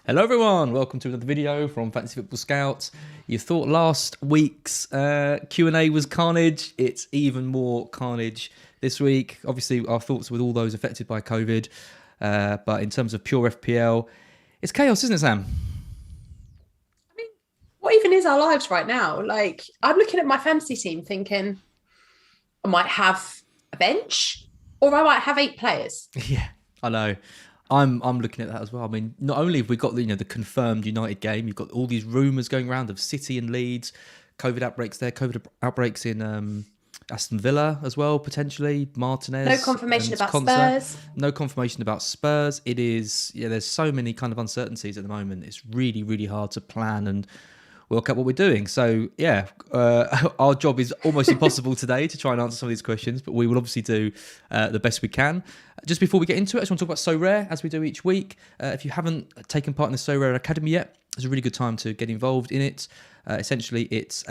Hello everyone, welcome to another video from Fantasy Football Scouts. You thought last week's Q&A was carnage. It's even more carnage this week. Obviously our thoughts with all those affected by COVID, but in terms of pure FPL, it's chaos, isn't it, Sam? I mean, what even is our lives right now? Like, I'm looking at my fantasy team thinking I might have a bench or I might have 8 players. Yeah, I know. I'm looking at that as well. I mean, not only have we got the confirmed United game, you've got all these rumours going around of City and Leeds, COVID outbreaks there, COVID outbreaks in Aston Villa as well, potentially, No Martinez confirmation and about Konsa. Spurs. No confirmation about Spurs. It is, there's so many kind of uncertainties at the moment. It's really, really hard to plan and work out what we're doing. So, our job is almost impossible today to try and answer some of these questions, but we will obviously do the best we can. Just before we get into it, I just want to talk about SoRare, as we do each week. If you haven't taken part in the SoRare Academy yet, it's a really good time to get involved in it. Essentially, it's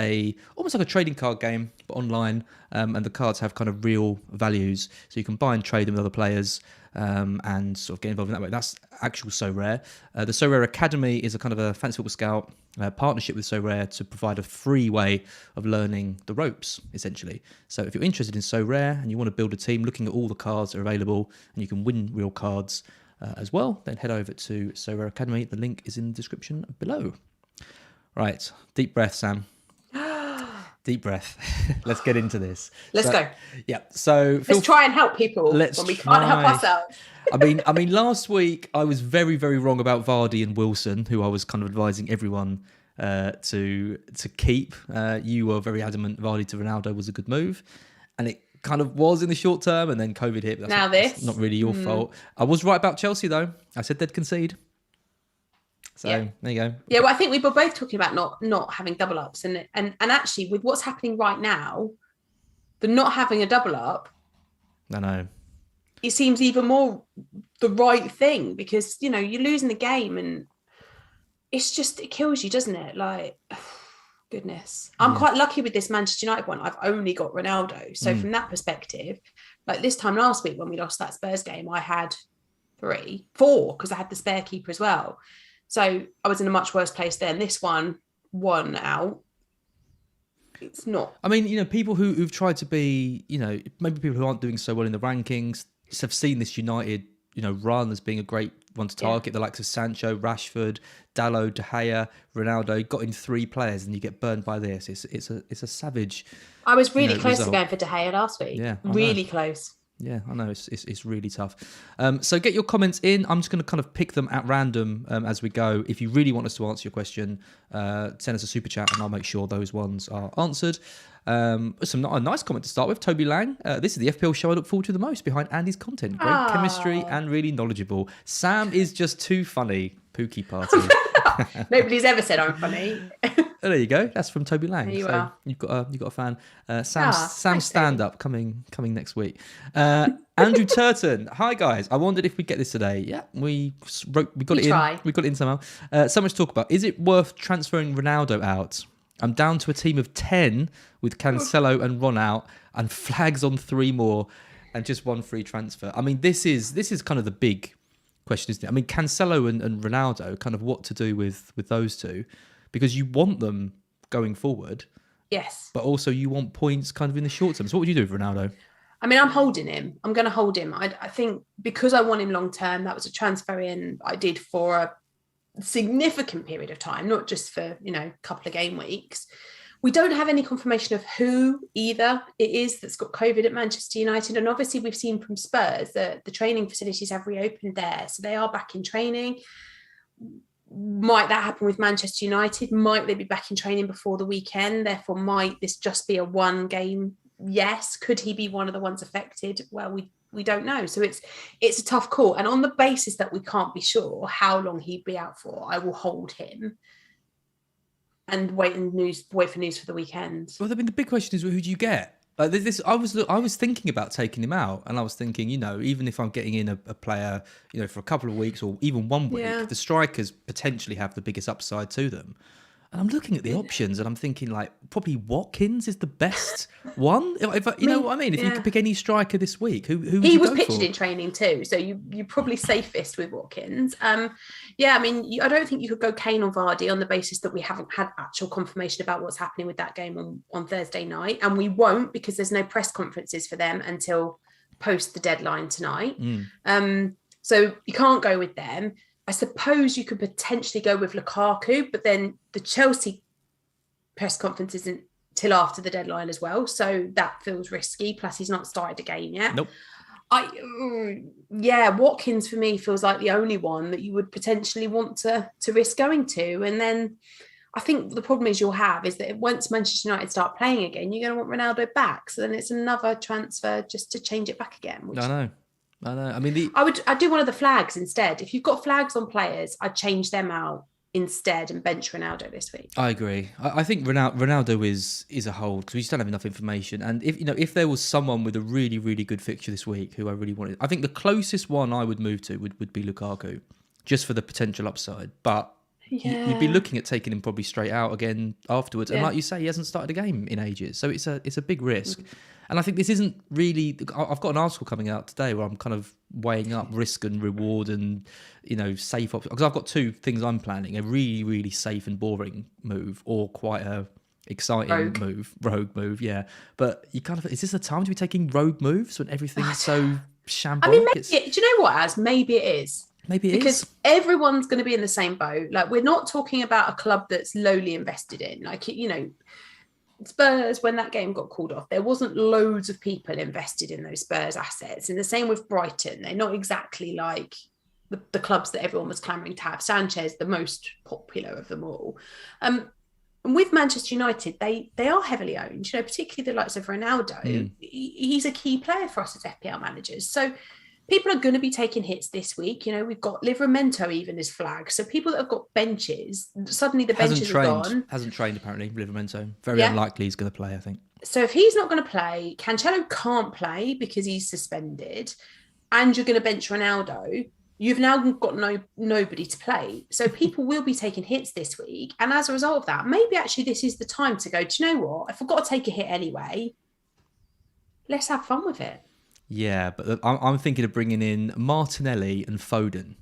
almost like a trading card game, but online, and the cards have kind of real values. So you can buy and trade them with other players and sort of get involved in that way. That's actual SoRare. The SoRare Academy is a kind of a Fantasy Football Scout partnership with SoRare to provide a free way of learning the ropes, essentially. So if you're interested in SoRare and you want to build a team, looking at all the cards that are available, and you can win real cards as well, then head over to SoRare Academy. The link is in the description below. Right, deep breath, Sam. Deep breath. Let's get into this. Let's go. Yeah. So let's try and help people when we can't help ourselves. I mean, last week I was very, very wrong about Vardy and Wilson, who I was kind of advising everyone to keep. You were very adamant Vardy to Ronaldo was a good move, and it kind of was in the short term, and then COVID hit. But that's not really your fault. I was right about Chelsea though. I said they'd concede. So there you go. Yeah, well, I think we were both talking about not having double ups, and actually with what's happening right now, the not having a double up, I know, it seems even more the right thing, because you're losing the game and it's just, it kills you, doesn't it? Like, goodness. I'm quite lucky with this Manchester United one. I've only got Ronaldo. So from that perspective, like this time last week when we lost that Spurs game, I had 4 because I had the spare keeper as well. So I was in a much worse place then. This one out. It's not. I mean, people who've tried to be, maybe people who aren't doing so well in the rankings have seen this United, run as being a great one to target. The likes of Sancho, Rashford, Dalot, De Gea, Ronaldo. Got in 3 players, and you get burned by this. It's a savage. I was really close to going for De Gea last week. Yeah, really close. Yeah, I know, it's really tough. So get your comments in. I'm just going to kind of pick them at random as we go. If you really want us to answer your question, send us a super chat and I'll make sure those ones are answered. A nice comment to start with. Toby Lang. This is the FPL show I look forward to the most, behind Andy's content. Great chemistry and really knowledgeable. Sam is just too funny. Pookie party. Nobody's ever said I'm funny. There you go. That's from Toby Lang. There you are. You've got a fan. Sam's stand up coming next week. Andrew Turton. Hi guys. I wondered if we'd get this today. Yeah, we got it in. We got it in somehow. So much to talk about. Is it worth transferring Ronaldo out? I'm down to a team of 10 with Cancelo and Ron out, and flags on 3 more, and just 1 free transfer. I mean, this is kind of the big question, isn't it? I mean, Cancelo and Ronaldo, kind of what to do with those two, because you want them going forward. Yes. But also you want points kind of in the short term. So what would you do with Ronaldo? I mean, I'm holding him. I'm going to hold him. I think because I want him long term, that was a transfer in I did for a significant period of time, not just for, a couple of game weeks. We don't have any confirmation of who either it is that's got COVID at Manchester United. And obviously we've seen from Spurs that the training facilities have reopened there. So they are back in training. Might that happen with Manchester United? Might they be back in training before the weekend? Therefore, might this just be a 1 game? Yes. Could he be one of the ones affected? Well, we don't know. So it's a tough call. And on the basis that we can't be sure how long he'd be out for, I will hold him and wait for news for the weekend. Well, I mean, the big question is, who do you get? Like this, I was thinking about taking him out, and I was thinking, even if I'm getting in a player, for a couple of weeks or even 1 week, the strikers potentially have the biggest upside to them. And I'm looking at the options and I'm thinking like probably Watkins is the best one. You know what I mean? If you could pick any striker this week, who would you go for? He was pictured in training too, so you're probably safest with Watkins. Yeah, I mean, I don't think you could go Kane or Vardy on the basis that we haven't had actual confirmation about what's happening with that game on Thursday night, and we won't because there's no press conferences for them until post the deadline tonight. So you can't go with them. I suppose you could potentially go with Lukaku, but then the Chelsea press conference isn't till after the deadline as well. So that feels risky. Plus, he's not started a game yet. Nope. Watkins for me feels like the only one that you would potentially want to risk going to. And then I think the problem you'll have is that once Manchester United start playing again, you're going to want Ronaldo back. So then it's another transfer just to change it back again. I know. I mean, I'd do one of the flags instead. If you've got flags on players, I'd change them out instead and bench Ronaldo this week. I agree. I think Ronaldo is a hold because we just don't have enough information. And if there was someone with a really, really good fixture this week who I really wanted, I think the closest one I would move to would be Lukaku, just for the potential upside. But you'd be looking at taking him probably straight out again afterwards. And like you say, he hasn't started a game in ages, so it's a big risk. And I think this isn't really. I've got an article coming out today where I'm kind of weighing up risk and reward and safe options, because I've got two things I'm planning: a really, really safe and boring move, or quite a exciting rogue move. Yeah, but you kind of, is this a time to be taking rogue moves when everything's so shambolic? I mean, do you know what? Maybe it is. Maybe it because everyone's going to be in the same boat. Like, we're not talking about a club that's lowly invested in. Like, Spurs, when that game got called off, there wasn't loads of people invested in those Spurs assets. And the same with Brighton. They're not exactly like the clubs that everyone was clamouring to have. Sanchez, the most popular of them all. And with Manchester United, they are heavily owned, particularly the likes of Ronaldo. He's a key player for us as FPL managers. So people are going to be taking hits this week. We've got Livramento even as flag. So people that have got benches, suddenly the benches are gone. Hasn't trained, apparently, Livramento. Very unlikely he's going to play, I think. So if he's not going to play, Cancelo can't play because he's suspended, and you're going to bench Ronaldo, you've now got nobody to play. So people will be taking hits this week. And as a result of that, maybe actually this is the time to go, do you know what? If I've got to take a hit anyway, let's have fun with it. Yeah, but I'm thinking of bringing in Martinelli and Foden.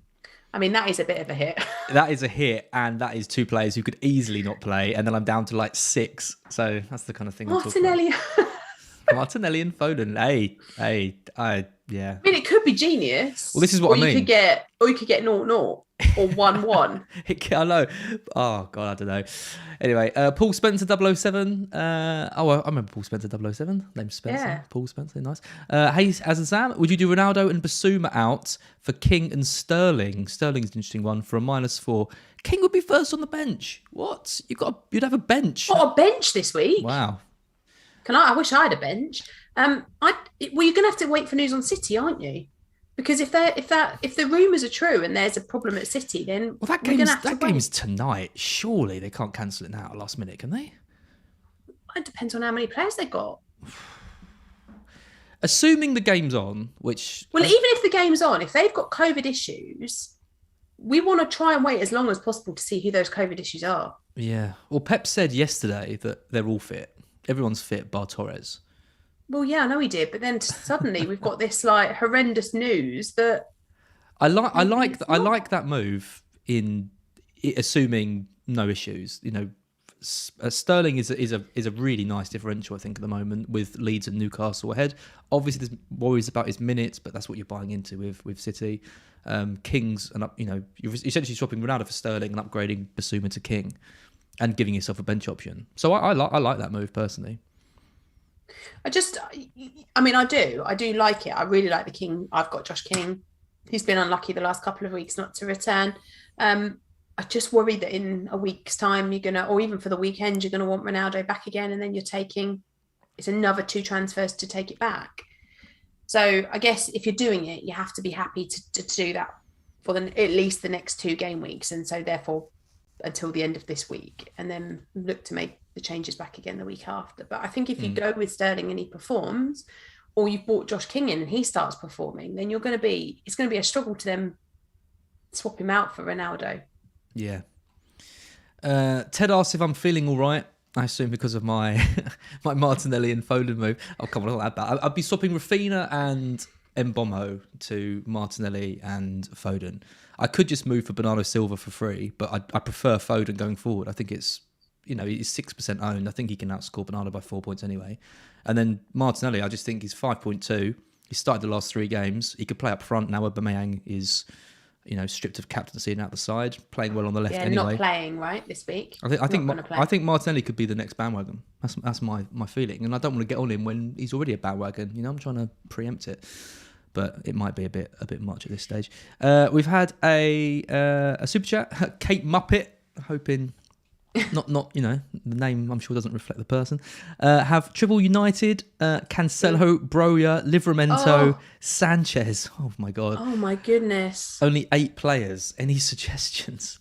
I mean, that is a bit of a hit. That is a hit, and that is two players who could easily not play, and then I'm down to like 6. So that's the kind of thing Martinelli. Martinelli and Foden. Yeah. I mean, it could be genius. Well, this is what I mean. You could get 0-0 or 1-1. I know. Oh, God, I don't know. Anyway, Paul Spencer 007. I remember Paul Spencer 007. Name's Spencer. Yeah. Paul Spencer, nice. Hey, as and Sam, would you do Ronaldo and Basuma out for King and Sterling? Sterling's an interesting one for a -4. King would be first on the bench. What? You'd have a bench. What, a bench this week? Wow. I wish I had a bench. You're going to have to wait for news on City, aren't you? Because if the rumours are true and there's a problem at City, then that game's tonight. Surely they can't cancel it now at last minute, can they? It depends on how many players they got. Assuming the game's on, which even if the game's on, if they've got COVID issues, we want to try and wait as long as possible to see who those COVID issues are. Yeah. Well, Pep said yesterday that they're all fit. Everyone's fit, bar Torres. Well, yeah, I know he did, but then suddenly we've got this like horrendous news that I like that move in assuming no issues. Sterling is a really nice differential, I think, at the moment with Leeds and Newcastle ahead. Obviously, there's worries about his minutes, but that's what you're buying into with City. King's you're essentially swapping Ronaldo for Sterling and upgrading Basuma to King, and giving yourself a bench option. So I like that move personally. I do like it. I really like the King. I've got Josh King. He's been unlucky the last couple of weeks not to return. I just worry that in a week's time or even for the weekend, you're gonna want Ronaldo back again, and then it's another 2 transfers to take it back. So I guess if you're doing it, you have to be happy to do that for at least the next 2 game weeks, and so therefore until the end of this week, and then look to make the changes back again the week after. But I think if you go with Sterling and he performs, or you've brought Josh King in and he starts performing, then it's going to be a struggle to then swap him out for Ronaldo. Yeah. Ted asks if I'm feeling all right. I assume because of my my Martinelli and Foden move. Oh, come on, I'll add that. I'd be swapping Rafinha and Mbomo to Martinelli and Foden. I could just move for Bernardo Silva for free, but I prefer Foden going forward. I think it's, he's 6% owned. I think he can outscore Bernardo by 4 points anyway. And then Martinelli, I just think he's 5.2. He started the last 3 games. He could play up front. Now Aubameyang is, stripped of captaincy and out the side, playing well on the left anyway. Not playing right this week. I think Martinelli could be the next bandwagon. That's my feeling, and I don't want to get on him when he's already a bandwagon. I'm trying to preempt it, but it might be a bit much at this stage. We've had a super chat, Kate Muppet, hoping not the name I'm sure doesn't reflect the person. Have Triple United, Cancelo, Broja, Livramento, Sanchez. Oh my god. Oh my goodness. Only 8 players. Any suggestions?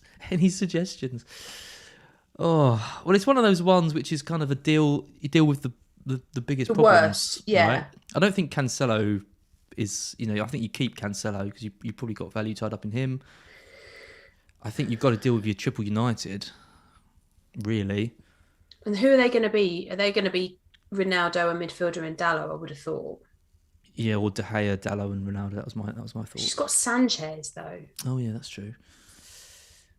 Oh, well, it's one of those ones which is kind of a deal. You deal with the biggest problems. Worst, yeah. Right? I don't think Cancelo is. I think you keep Cancelo because you probably got value tied up in him. I think you've got to deal with your Triple United. Really. And who are they going to be? Are they going to be Ronaldo, a midfielder, and Dallo? I would have thought. Yeah, or De Gea, Dallo, and Ronaldo. That was my thought. She's got Sanchez though. Oh yeah, that's true.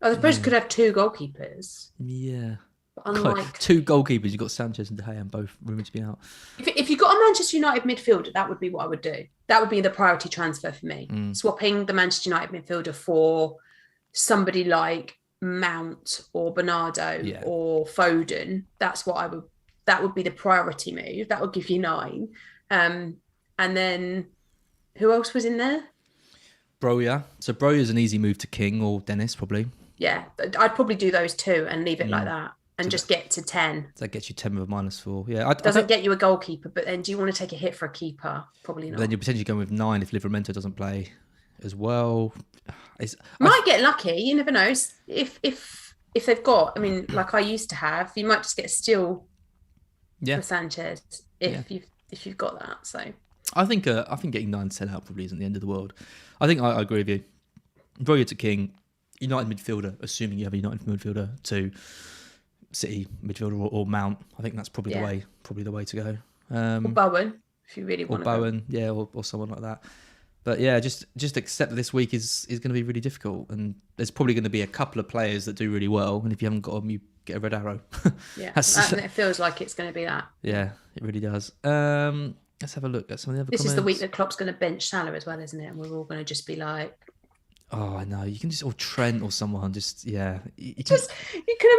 I suppose you could have 2 goalkeepers. Yeah. But unlike 2 goalkeepers, you've got Sanchez and De Gea, and both rumoured to be out. If you got a Manchester United midfielder, that would be what I would do. That would be the priority transfer for me. Swapping the Manchester United midfielder for somebody like Mount or Bernardo or Foden. That would be the priority move. That would give you 9. And then who else was in there? Broja. So Broja's an easy move to King or Dennis, probably. Yeah, I'd probably do those 2 and leave it like that and just get to 10. That gets you 10 with a -4. Yeah. Doesn't get you a goalkeeper, but then do you want to take a hit for a keeper? Probably not. Then you're potentially going with 9 if Livramento doesn't play as well. Might get lucky. You never know. If they've got, like I used to have, you might just get a steal for Sanchez if you've got that. So I think getting 9 10 out probably isn't the end of the world. I think I agree with you. Broja to King, United midfielder, assuming you have a United midfielder, to City midfielder or Mount. I think that's probably the way to go. Or Bowen, if you really want to. Or Bowen, or someone like that. But yeah, just accept that this week is going to be really difficult, and there's probably going to be a couple of players that do really well, and if you haven't got them, you get a red arrow. Yeah, it feels like it's going to be that. Yeah, it really does. Let's have a look at some of the other comments. This is the week that Klopp's going to bench Salah as well, isn't it? And we're all going to just be like, oh, I know. You can just, or Trent or someone, just, yeah. You can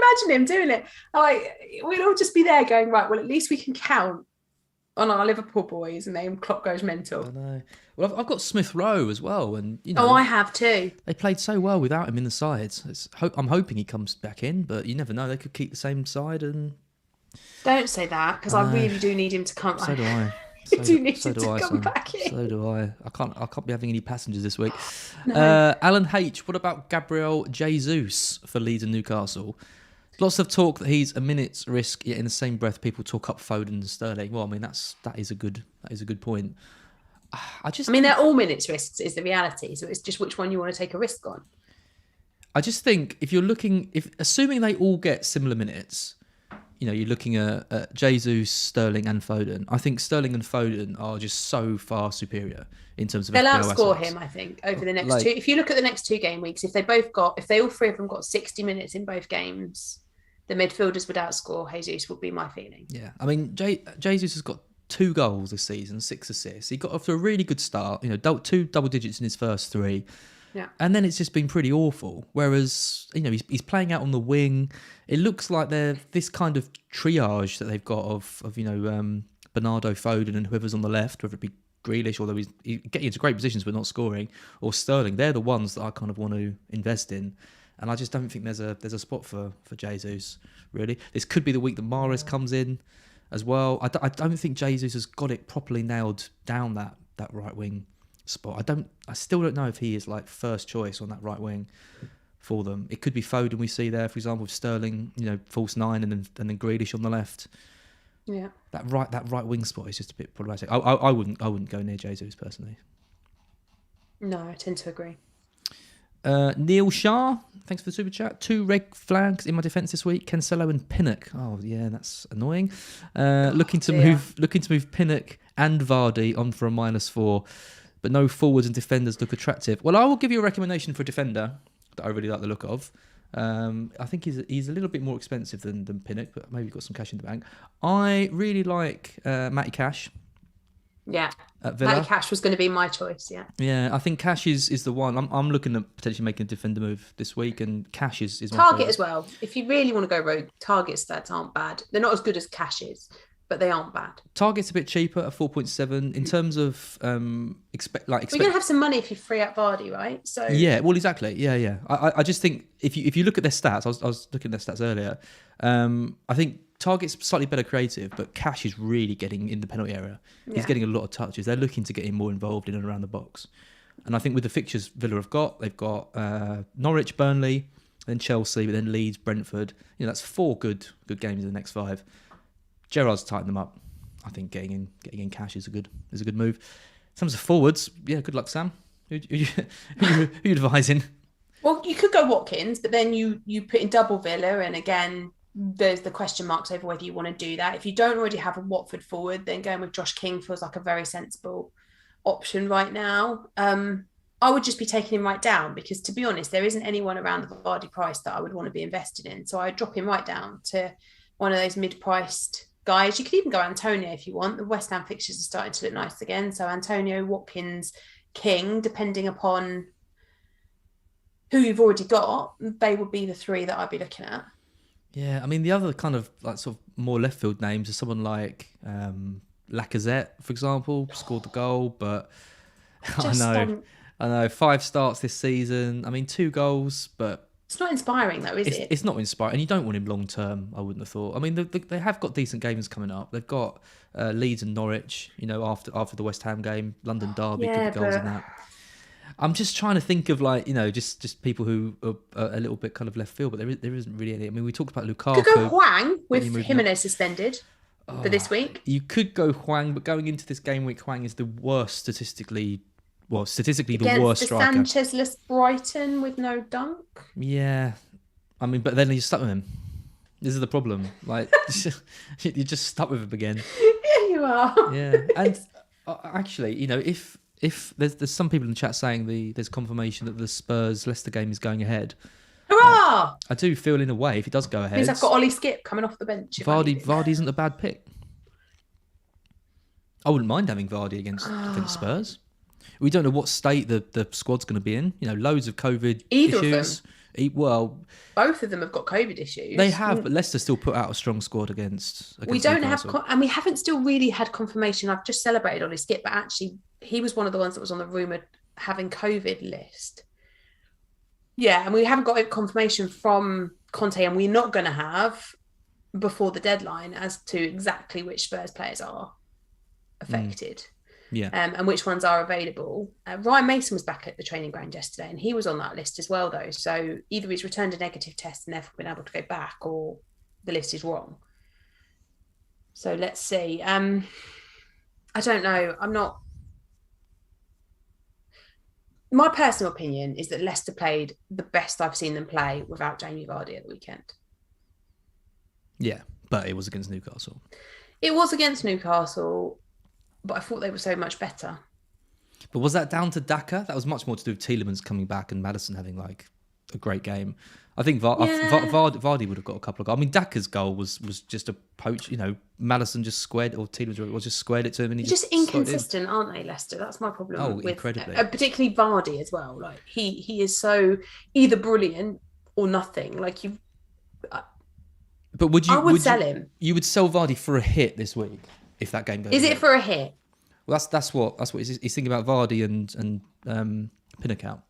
imagine him doing it. Like, we'll all just be there going, right, well, at least we can count on our Liverpool boys, and then Klopp goes mental. I know. Well, I've got Smith Rowe as well, and I have too. They played so well without him in the sides. I'm hoping he comes back in, but you never know. They could keep the same side, and don't say that, because I really do need him to come. So do I. Come back in. So do I. I can't be having any passengers this week. No. Alan H. What about Gabriel Jesus for Leeds and Newcastle? Lots of talk that he's a minute's risk, yet in the same breath, people talk up Foden and Sterling. Well, that is a good point. They're all minutes risks is the reality. So it's just which one you want to take a risk on. I just think if you're assuming they all get similar minutes, you're looking at Jesus, Sterling, and Foden. I think Sterling and Foden are just so far superior in terms of. They'll outscore him, I think, over the next 2. If you look at the next 2 game weeks, if they all 3 of them got 60 minutes in both games, the midfielders would outscore Jesus. Would be my feeling. Yeah, Jesus has got 2 goals this season, 6 assists. He got off to a really good start. 2 double digits in his first 3. Yeah. And then it's just been pretty awful. Whereas, he's playing out on the wing. It looks like they're this kind of triage that they've got of Bernardo, Foden, and whoever's on the left, whether it be Grealish, although he's getting into great positions but not scoring, or Sterling. They're the ones that I kind of want to invest in. And I just don't think there's a spot for Jesus, really. This could be the week that Mahrez comes in as well. I don't think Jesus has got it properly nailed down that right wing spot. I still don't know if he is like first choice on that right wing for them. It could be Foden we see there, for example, with Sterling, false 9, and then Grealish on the left. Yeah, that right wing spot is just a bit problematic. I wouldn't go near Jesus personally. No, I tend to agree. Neil Shah, thanks for the super chat. 2 red flags in my defence this week: Cancelo and Pinnock. Oh yeah, that's annoying. Looking to move Pinnock and Vardy on for a -4, but no forwards and defenders look attractive. Well, I will give you a recommendation for a defender that I really like the look of. I think he's a little bit more expensive than Pinnock, but maybe got some cash in the bank. I really like Matty Cash. Yeah, Matty Cash was going to be my choice. Yeah. I think Cash is the one. I'm looking at potentially making a defender move this week, and Cash is my Target favourite. as well. If you really want to go rogue, Target stats aren't bad. They're not as good as Cash's, but they aren't bad. Target's a bit cheaper at 4.7 in terms of expect. We're going to have some money if you free up Vardy, right? So yeah, well, exactly. Yeah. I just think if you look at their stats, I was looking at their stats earlier. I think Target's slightly better creative, but Cash is really getting in the penalty area. He's getting a lot of touches. They're looking to get him more involved in and around the box. And I think with the fixtures Villa have got, they've got Norwich, Burnley, then Chelsea, but then Leeds, Brentford. That's 4 good games in the next 5. Gerrard's tightened them up. I think getting in Cash is a good move. In terms of forwards, yeah, good luck, Sam. Who you advising? Well, you could go Watkins, but then you put in double Villa, and again, there's the question marks over whether you want to do that. If you don't already have a Watford forward, then going with Josh King feels like a very sensible option right now. I would just be taking him right down because, to be honest, there isn't anyone around the Vardy price that I would want to be invested in. So I'd drop him right down to one of those mid-priced guys. You could even go Antonio if you want. The West Ham fixtures are starting to look nice again. So Antonio, Watkins, King, depending upon who you've already got, they would be the 3 that I'd be looking at. Yeah, I mean, the other kind of like sort of more left field names are someone like Lacazette, for example, scored the goal, but I know 5 starts this season. I mean, 2 goals, but it's not inspiring though, is it? It's not inspiring, and you don't want him long term. I wouldn't have thought. I mean, they have got decent games coming up. They've got Leeds and Norwich. After the West Ham game, London derby, good goals in that. I'm just trying to think of just people who are a little bit kind of left field, but there isn't really any. I mean, we talked about Lukaku. Could go Hwang with Jimenez suspended for this week. You could go Hwang, but going into this game week, Hwang is the worst statistically the worst striker. Sanchez-less Brighton with no dunk. Yeah, I mean, but then you're stuck with him. This is the problem. Like you're just stuck with him again. Yeah, you are. Yeah, and actually, if there's some people in the chat saying there's confirmation that the Spurs Leicester game is going ahead. Hurrah! I do feel in a way if it does go ahead. Means I've got Ollie Skip coming off the bench. Vardy isn't a bad pick. I wouldn't mind having Vardy against Spurs. We don't know what state the squad's going to be in. Loads of COVID issues. Both of them have got COVID issues. They have, but Leicester still put out a strong squad against we don't Newcastle. And we haven't still really had confirmation. I've just celebrated Ollie Skip, but actually he was one of the ones that was on the rumoured having COVID list. Yeah, and we haven't got confirmation from Conte, and we're not going to have before the deadline as to exactly which Spurs players are affected. Yeah, and which ones are available. Ryan Mason was back at the training ground yesterday, and he was on that list as well, though. So either he's returned a negative test and therefore been able to go back, or the list is wrong. So let's see. I don't know. My personal opinion is that Leicester played the best I've seen them play without Jamie Vardy at the weekend. Yeah, but it was against Newcastle. It was against Newcastle, but I thought they were so much better. But was that down to Daka? That was much more to do with Tielemans coming back and Maddison having a great game. I think Vardy would have got a couple of goals. I mean, Daka's goal was just a poach. Maddison just squared, or Tielemans just squared it to him, and he just inconsistent, aren't they, Leicester? That's my problem. With, incredibly. Particularly Vardy as well. Like he is so either brilliant or nothing. Like you. But I would sell him. You would sell Vardy for a hit this week if that game goes. Is it for a hit? Well, that's what he's thinking about. Vardy and Pinnock out.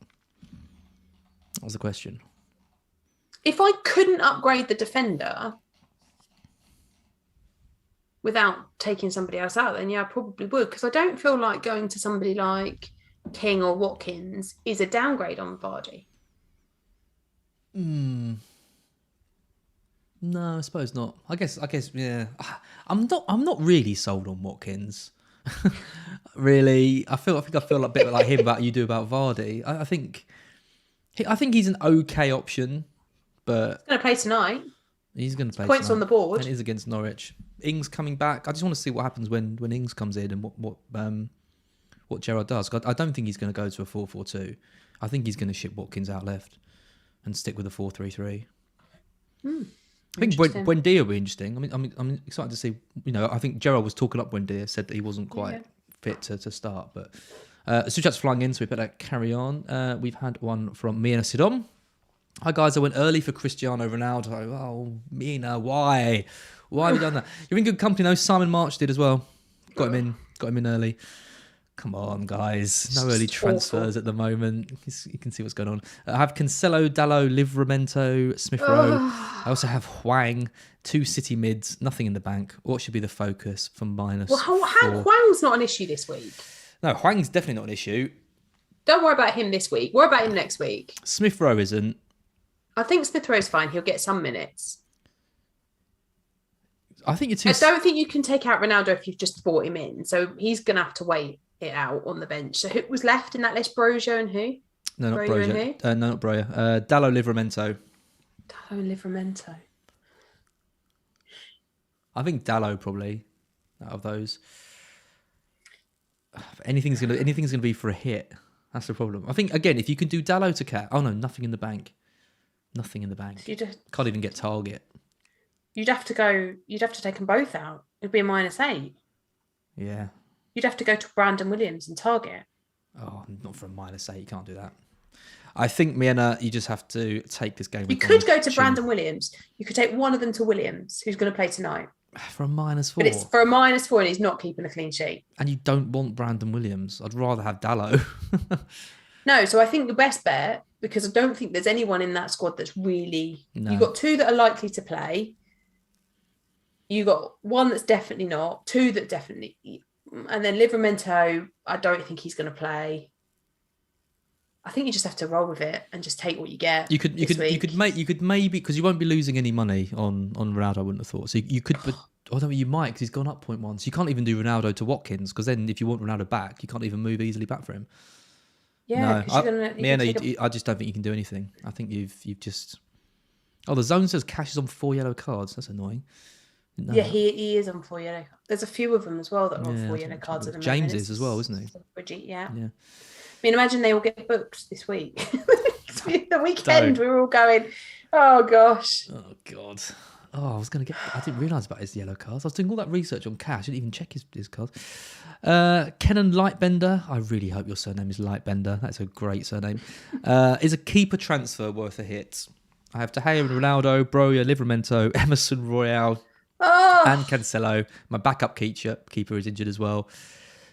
That was the question. If I couldn't upgrade the defender without taking somebody else out, then yeah, I probably would, because I don't feel like going to somebody like King or Watkins is a downgrade on Vardy. No, I suppose not. I guess, yeah. I'm not really sold on Watkins. Really, I think I feel a bit like him about you do about Vardy. I think I think he's an okay option, but Going to play tonight. he's going to play Points tonight, on the board. and it is against Norwich. Ings coming back. I just want to see what happens when Ings comes in and what Gerrard does. I don't think he's going to go to a 4-4-2. I think he's going to ship Watkins out left and stick with a 4-3-3. I think Buendia will be interesting. I'm excited to see. I think Gerrard was talking up Buendia, said that he wasn't quite fit to start. But super chat's flying in, so we better carry on. We've had one from Mina Sidom. Hi guys, I went early for Cristiano Ronaldo. Oh, Mina, why? Why have you done that? You're in good company though. Simon March did as well. Got him in early. Come on, guys. No early transfers at the moment. You can see what's going on. I have Cancelo, Dallo, Livramento, Smith Rowe. I also have Hwang, 2 City mids, nothing in the bank. What should be the focus for minus? Well, Hwang's not an issue this week. No, Hwang's definitely not an issue. Don't worry about him this week. Worry about him next week. Smith Rowe isn't. I think Smith Rowe's fine. He'll get some minutes. I think you're too. I don't think you can take out Ronaldo if you've just bought him in. So he's going to have to wait it out on the bench. So who was left in that list? Broja and who? No, not Broja. No, not Broja. Dallo, Livramento. Dallo and Livramento. I think Dallo probably out of those. Anything's gonna be for a hit. That's the problem. I think again, if you can do Dallo to Cat. Oh no, nothing in the bank. Nothing in the bank. Can't even get target. You'd have to take them both out. It'd be a -8. Yeah. You'd have to go to Brandon Williams and target. Oh, not for a -8. You can't do that. I think, Miena, you just have to take this game. You could go to Brandon Williams. You could take one of them to Williams, who's going to play tonight. For a -4. But it's for a -4 and he's not keeping a clean sheet. And you don't want Brandon Williams. I'd rather have Dallo. No, so I think the best bet, because I don't think there's anyone in that squad that's really... No. You've got 2 that are likely to play. You got 1 that's definitely not, 2 that definitely... And then Livramento, I don't think he's going to play. I think you just have to roll with it and just take what you get. You could maybe, because you won't be losing any money on Ronaldo, I wouldn't have thought. So you could, but although you might, because he's gone up 0.1. So you can't even do Ronaldo to Watkins, because then if you want Ronaldo back, you can't even move easily back for him. Yeah, no, I just don't think you can do anything. I think you've just. Oh, the zone says Cash is on 4 yellow cards. That's annoying. Yeah, he is on 4 yellow. There's a few of them as well that are on 4 yellow cards at the moment. James is as well, isn't he? Bridget, yeah. I mean, imagine they all get booked this week. The weekend, we're all going, oh gosh. Oh God. Oh, I didn't realise about his yellow cards. I was doing all that research on Cash. I didn't even check his cards. Kenan Lightbender. I really hope your surname is Lightbender. That's a great surname. Is a keeper transfer worth a hit? I have De Gea and Ronaldo, Broja, Livramento, Emerson Royale, and Cancelo. My backup keeper is injured as well.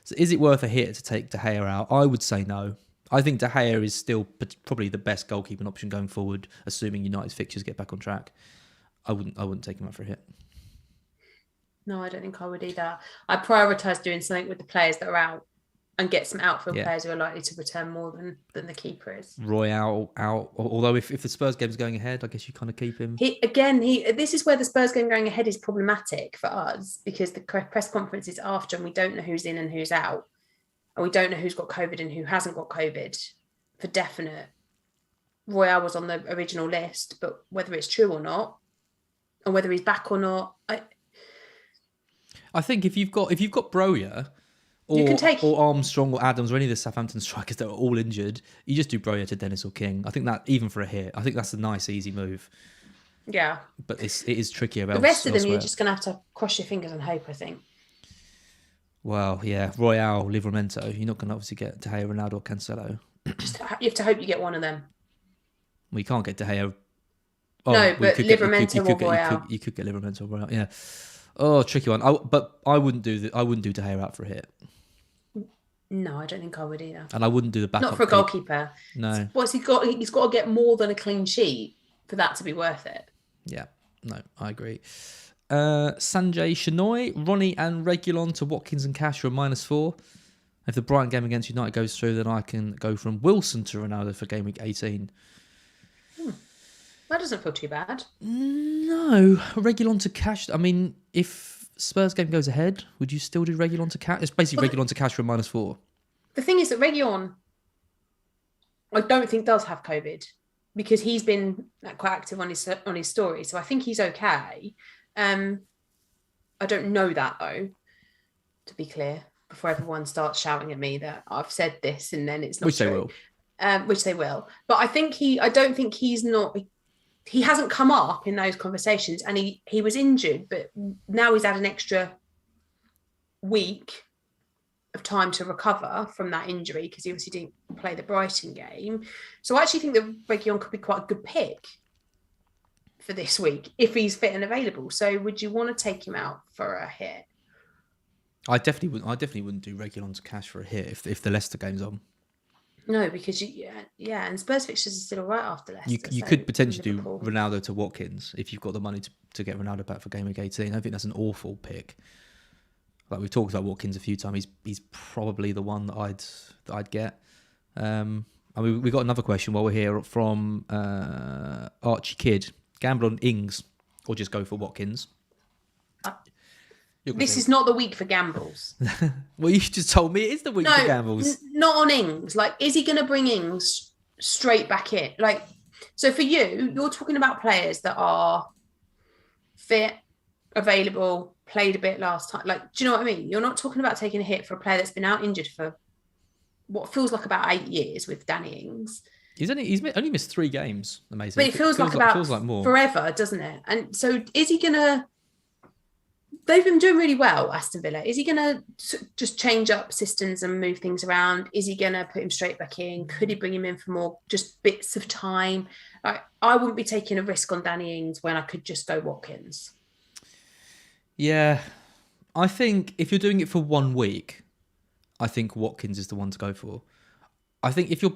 So is it worth a hit to take De Gea out? I would say no. I think De Gea is still probably the best goalkeeping option going forward, assuming United's fixtures get back on track. I wouldn't take him out for a hit. No, I don't think I would either. I prioritise doing something with the players that are out and get some outfield players who are likely to return more than the keeper is. Royale out. Although if the Spurs game's going ahead, I guess you kind of keep him. This is where the Spurs game going ahead is problematic for us, because the press conference is after and we don't know who's in and who's out. And we don't know who's got COVID and who hasn't got COVID for definite. Royale was on the original list, but whether it's true or not, and whether he's back or not, I think if you've got Broja or Armstrong or Adams or any of the Southampton strikers that are all injured, you just do Broja to Dennis or King. I think that even for a hit, I think that's a nice easy move. Yeah, but it is trickier. The rest of them, you're just going to have to cross your fingers and hope, I think. Well, yeah, Royale, Livramento. You're not going to obviously get De Gea, Ronaldo, or Cancelo. You have to hope you get one of them. We can't get De Gea. Oh, no, but Livramento or Royale. You could get Livramento or Royale. Yeah. Oh, tricky one. But I wouldn't do De Gea out for a hit. No, I don't think I would either. And I wouldn't do the backup. Not for a goalkeeper. No. What's he got? He's got to get more than a clean sheet for that to be worth it. Yeah. No, I agree. Sanjay Shinoy, Ronnie and Regulon to Watkins and Cash for a -4. If the Brighton game against United goes through, then I can go from Wilson to Ronaldo for game week 18. That doesn't feel too bad. No. Regulon to Cash. I mean, if Spurs game goes ahead, would you still do Regulon to Cash? It's basically Regulon to Cash for a -4. The thing is that Regulon, I don't think does have COVID, because he's been quite active on his story. So I think he's okay. I don't know that, though, to be clear, before everyone starts shouting at me that I've said this and then it's not Which true. they will. Which they will. But I don't think he hasn't come up in those conversations, and he was injured, but now he's had an extra week of time to recover from that injury, because he obviously didn't play the Brighton game. So I actually think that Reguilon could be quite a good pick for this week if he's fit and available. So would you want to take him out for a hit? I definitely wouldn't do Reguilon to cash for a hit if the Leicester game's on. No, because and Spurs fixtures are still all right after Leicester. You could potentially do Ronaldo to Watkins if you've got the money to get Ronaldo back for Gameweek 18. I think that's an awful pick. Like we've talked about Watkins a few times, he's probably the one that I'd get. We got another question while we're here from Archie Kidd. Gamble on Ings or just go for Watkins? This is not the week for gambles. Well, you just told me it is the week for gambles. Not on Ings. Like, is he going to bring Ings straight back in? Like, so for you're talking about players that are fit, available, played a bit last time. Like, do you know what I mean? You're not talking about taking a hit for a player that's been out injured for what feels like about 8 years with Danny Ings. He's only missed 3 games. Amazing. But it feels like more. Forever, doesn't it? And so is he going to... They've been doing really well, Aston Villa. Is he going to just change up systems and move things around? Is he going to put him straight back in? Could he bring him in for more just bits of time? I wouldn't be taking a risk on Danny Ings when I could just go Watkins. Yeah. I think if you're doing it for 1 week, I think Watkins is the one to go for. I think if you're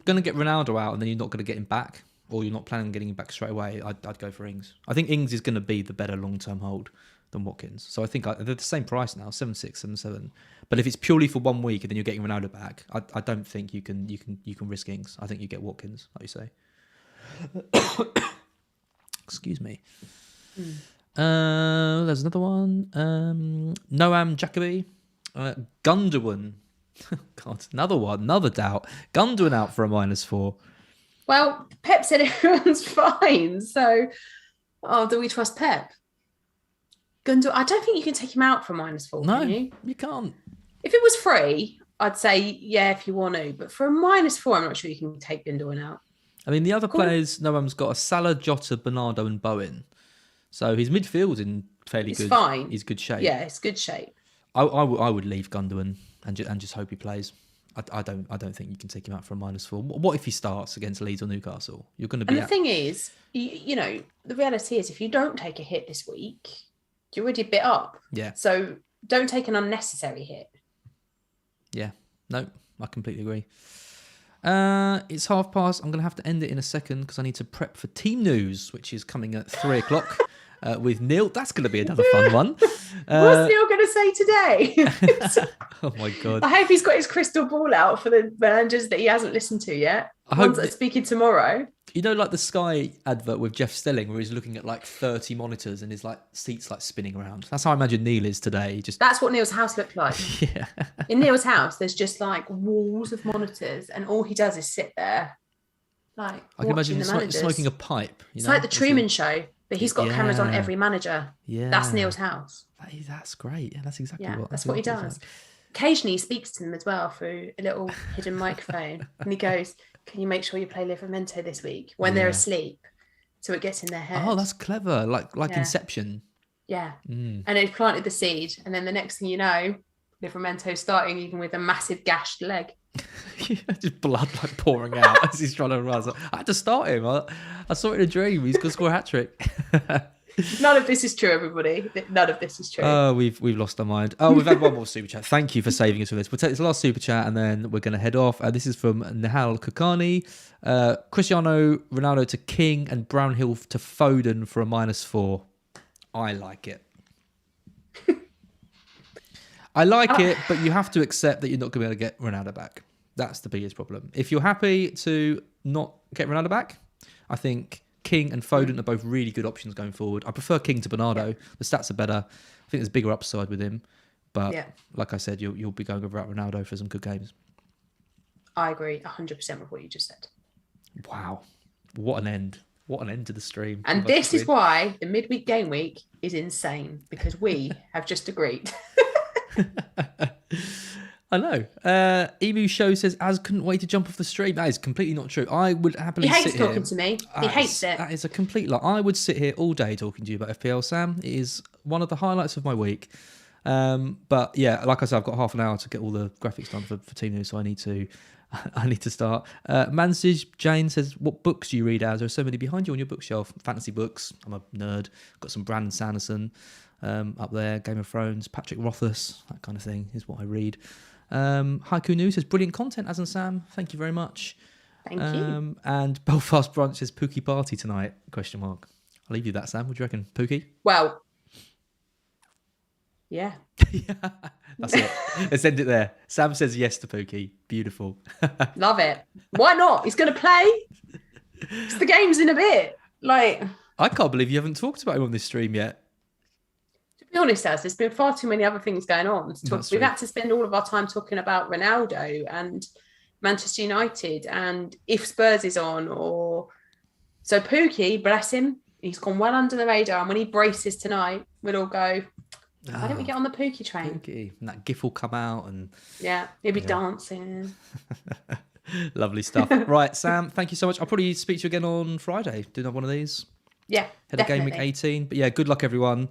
going to get Ronaldo out and then you're not going to get him back, or you're not planning on getting him back straight away, I'd go for Ings. I think Ings is going to be the better long-term hold than Watkins. So I think they're the same price now, 7.6, 7.7. But if it's purely for 1 week and then you're getting Ronaldo back, I don't think you can risk Ings. I think you get Watkins, like you say. Excuse me. There's another one. Noam Jacobi. Gundogan. God, another doubt. Gundogan out for a -4. Well, Pep said everyone's fine. So, do we trust Pep? Gundogan, I don't think you can take him out for -4. No, can you can't. If it was free, I'd say yeah, if you want to. But for a -4, I'm not sure you can take Gundogan out. I mean, the other players, Noam's got a Salah, Jota, Bernardo, and Bowen. So his midfield's in fairly good. Fine. He's good shape. Yeah, it's good shape. I would leave Gundogan and just hope he plays. I don't think you can take him out for a -4. What if he starts against Leeds or Newcastle? You're going to be. And the thing is, you know, the reality is, if you don't take a hit this week, you're already a bit up. Yeah. So don't take an unnecessary hit. Yeah. No, I completely agree. It's 5:30. I'm going to have to end it in a second because I need to prep for team news, which is coming at 3:00 with Neil. That's going to be another fun one. What's Neil going to say today? Oh my God. I hope he's got his crystal ball out for the managers that he hasn't listened to yet. The ones that are speaking tomorrow. You know, like the Sky advert with Jeff Stelling, where he's looking at like 30 monitors and his like seats like spinning around. That's how I imagine Neil is today. That's what Neil's house looked like. Yeah. In Neil's house, there's just like walls of monitors, and all he does is sit there, like I can imagine him smoking a pipe. It's like the Truman Show, but he's got cameras on every manager. Yeah, that's Neil's house. That's great. Yeah, that's exactly that's what he does. Like. Occasionally, he speaks to them as well through a little hidden microphone, and he goes, "Can you make sure you play Livramento this week when they're asleep, so it gets in their head?" Oh, that's clever, like Inception. Yeah, and it planted the seed, and then the next thing you know, Livramento starting even with a massive gashed leg. Just blood like pouring out as he's trying to run. I had to start him. I saw it in a dream. He's going to score a hat-trick. None of this is true, everybody. None of this is true. Oh, we've lost our mind. Oh, we've had one more super chat. Thank you for saving us for this. We'll take this last super chat and then we're going to head off. This is from Nihal Kokani. Cristiano Ronaldo to King and Brownhill to Foden for a -4. I like it. I like it, but you have to accept that you're not going to be able to get Ronaldo back. That's the biggest problem. If you're happy to not get Ronaldo back, I think King and Foden are both really good options going forward. I prefer King to Bernardo. Yeah. The stats are better. I think there's bigger upside with him. But like I said, you'll be going without Ronaldo for some good games. I agree 100% with what you just said. Wow. What an end. What an end to the stream. And this is why the midweek game week is insane, because we have just agreed. I know. Emu Show says, "Az couldn't wait to jump off the stream." That is completely not true. I would happily He hates sit here. talking to me. He hates it. That is a complete lie. I would sit here all day talking to you about FPL, Sam. It is one of the highlights of my week. But yeah, like I said, I've got half an hour to get all the graphics done for Team News, so I need to start. Mansage Jane says, "What books do you read, Az? There are so many behind you on your bookshelf. Fantasy books. I'm a nerd. Got some Brandon Sanderson up there. Game of Thrones. Patrick Rothfuss. That kind of thing is what I read." Haiku News says, "Brilliant content, Az and Sam. Thank you very much." Thank you. And Belfast Brunch says, "Pookie party tonight?" I'll leave you that, Sam. What do you reckon, Pookie? Well, yeah. Yeah, that's it. Let's end it there. Sam says yes to Pookie. Beautiful. Love it. Why not? He's going to play. It's the game's in a bit. Like, I can't believe you haven't talked about him on this stream yet. to be honest, there's been far too many other things going on. We've had to spend all of our time talking about Ronaldo and Manchester United, and if Spurs is on, or so Pookie, bless him, he's gone well under the radar. And when he braces tonight, we'll all go, why don't we get on the Pookie train? Pookie. And that gif will come out and yeah, he'll be dancing. Lovely stuff. Right, Sam, thank you so much. I'll probably speak to you again on Friday. Do another one of these. Yeah, Head of Game Week 18. But yeah, good luck everyone.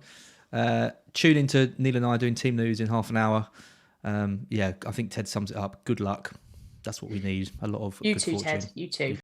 Tune into Neil and I doing Team News in half an hour. Yeah, I think Ted sums it up. Good luck. That's what we need. A lot of you good too, fortune. Ted. You too.